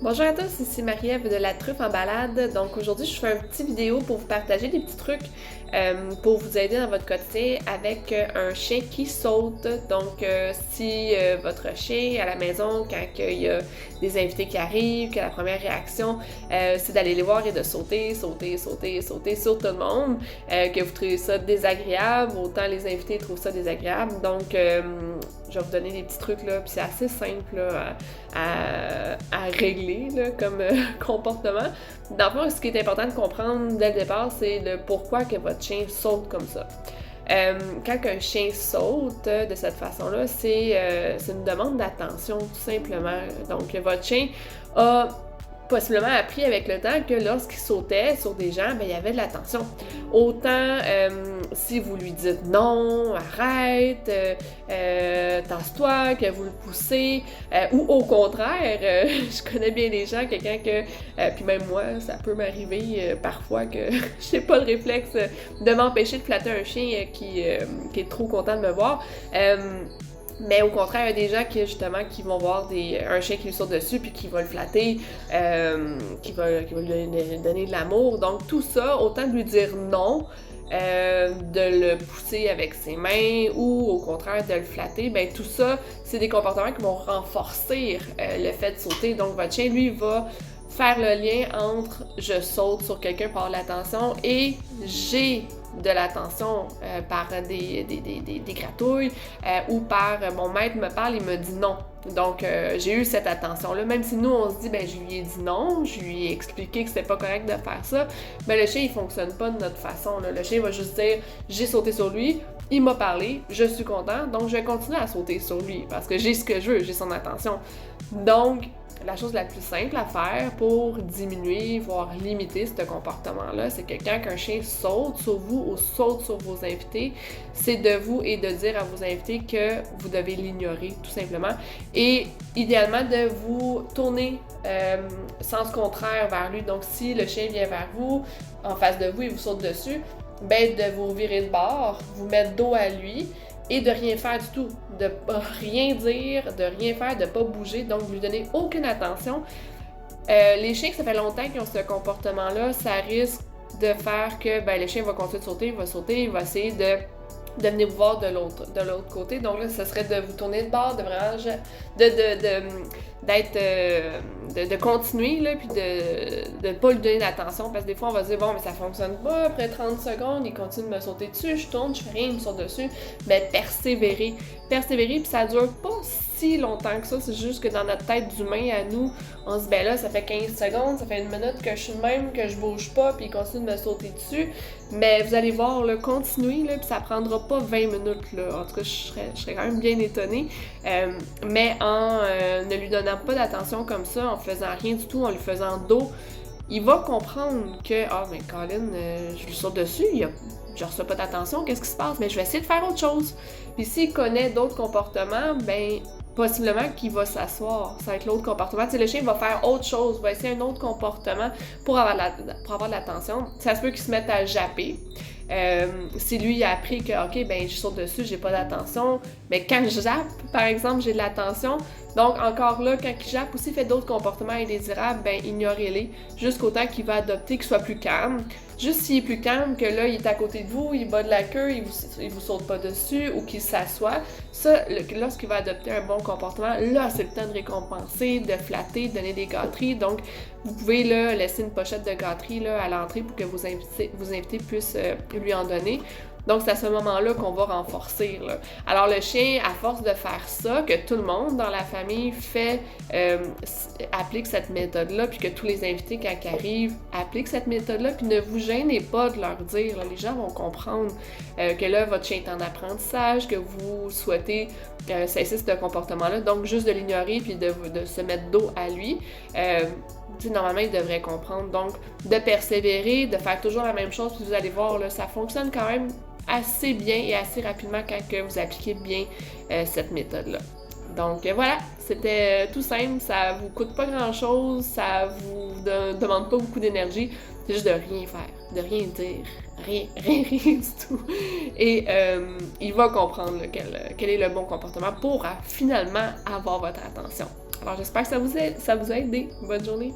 Bonjour à tous, ici Marie-Ève de la Truffe en balade. Donc aujourd'hui, je fais un petit vidéo pour vous partager des petits trucs pour vous aider dans votre quotidien avec un chien qui saute. Donc si votre chien à la maison, quand il y a des invités qui arrivent, que la première réaction c'est d'aller les voir et de sauter sur tout le monde, que vous trouvez ça désagréable, autant les invités trouvent ça désagréable. Donc je vais vous donner des petits trucs là, puis c'est assez simple là, à régler là, comme comportement. Dans le fond, ce qui est important de comprendre dès le départ, c'est le pourquoi que votre chien saute comme ça. Quand un chien saute de cette façon-là, c'est une demande d'attention, tout simplement. Donc, votre chien a possiblement appris avec le temps que lorsqu'il sautait sur des gens, ben, il y avait de l'attention. Autant si vous lui dites non, arrête, tasse-toi, que vous le poussez, ou au contraire, je connais bien les gens, quelqu'un que, puis même moi, ça peut m'arriver parfois que j'ai pas le réflexe de m'empêcher de flatter un chien qui est trop content de me voir. Mais au contraire, il y a des gens qui vont voir un chien qui lui saute dessus puis qui va le flatter, qui va lui donner de l'amour. Donc tout ça, autant de lui dire non, de le pousser avec ses mains ou au contraire de le flatter, ben tout ça, c'est des comportements qui vont renforcer le fait de sauter. Donc votre chien, lui, va faire le lien entre je saute sur quelqu'un par l'attention et j'ai de l'attention par des gratouilles ou par mon maître me parle, il me dit non. Donc, j'ai eu cette attention-là. Même si nous, on se dit, ben, je lui ai dit non, je lui ai expliqué que c'était pas correct de faire ça, ben, le chien, il fonctionne pas de notre façon, là. Le chien va juste dire, j'ai sauté sur lui, il m'a parlé, je suis content, donc je vais continuer à sauter sur lui parce que j'ai ce que je veux, j'ai son attention. Donc, la chose la plus simple à faire pour diminuer, voire limiter ce comportement-là, c'est que quand un chien saute sur vous ou saute sur vos invités, c'est de vous et de dire à vos invités que vous devez l'ignorer, tout simplement. Et idéalement, de vous tourner sens contraire vers lui. Donc, si le chien vient vers vous, en face de vous, il vous saute dessus, ben de vous virer de bord, vous mettre dos à lui, et de rien faire du tout, de rien dire, de rien faire, de pas bouger, donc vous lui donnez aucune attention. Les chiens que ça fait longtemps qu'ils ont ce comportement-là, ça risque de faire que ben, le chien va continuer de sauter, il va essayer de venir vous voir de l'autre côté. Donc là, ce serait de vous tourner de bord, de vraiment de continuer, là, puis de pas lui donner d'attention, parce que des fois, on va se dire, bon, mais ça fonctionne pas, après 30 secondes, il continue de me sauter dessus, je tourne, je fais rien, il me saute dessus. Mais persévérer, puis ça dure pas si longtemps que ça, c'est juste que dans notre tête d'humain à nous, on se dit, ben là, ça fait 15 secondes, ça fait une minute que je suis de même, que je bouge pas, puis il continue de me sauter dessus. Mais vous allez voir, là, continuer, là, puis ça prendra pas 20 minutes, là. En tout cas, je serais quand même bien étonnée. Mais en ne lui donnant pas d'attention comme ça, en faisant rien du tout, en lui faisant dos, il va comprendre que, mais Colin, je lui saute dessus, je reçois pas d'attention, qu'est-ce qui se passe? Mais je vais essayer de faire autre chose. Puis s'il connaît d'autres comportements, ben possiblement qu'il va s'asseoir. Ça va être l'autre comportement. Tu sais, le chien va faire autre chose, va essayer un autre comportement pour avoir de l'attention. Ça se peut qu'il se mette à japper. Si lui il a appris que, ok, ben je saute dessus, j'ai pas d'attention, mais quand je jappe, par exemple, j'ai de l'attention. Donc, encore là, quand il jappe aussi, fait d'autres comportements indésirables, ben ignorez-les, jusqu'au temps qu'il va adopter, qu'il soit plus calme. Juste s'il est plus calme, que là, il est à côté de vous, il bat de la queue, il vous saute pas dessus, ou qu'il s'assoit, ça, lorsqu'il va adopter un bon comportement, là, c'est le temps de récompenser, de flatter, de donner des gâteries. Donc, vous pouvez là, laisser une pochette de gâteries là, à l'entrée pour que vos invités puissent lui en donner. Donc, c'est à ce moment-là qu'on va renforcer, là. Alors, le chien, à force de faire ça, que tout le monde dans la famille applique cette méthode-là, puis que tous les invités, quand ils arrivent, appliquent cette méthode-là, puis ne vous gênez pas de leur dire, là, les gens vont comprendre que là, votre chien est en apprentissage, que vous souhaitez cesser ce comportement-là. Donc, juste de l'ignorer, puis de se mettre dos à lui. Normalement, il devrait comprendre. Donc, de persévérer, de faire toujours la même chose, puis vous allez voir, là, ça fonctionne quand même assez bien et assez rapidement quand que vous appliquez bien cette méthode-là. Donc voilà, c'était tout simple, ça vous coûte pas grand-chose, ça vous demande pas beaucoup d'énergie, c'est juste de rien faire, de rien dire, rien du tout. Et il va comprendre là, quel est le bon comportement pour finalement avoir votre attention. Alors j'espère que ça vous a aidé. Bonne journée!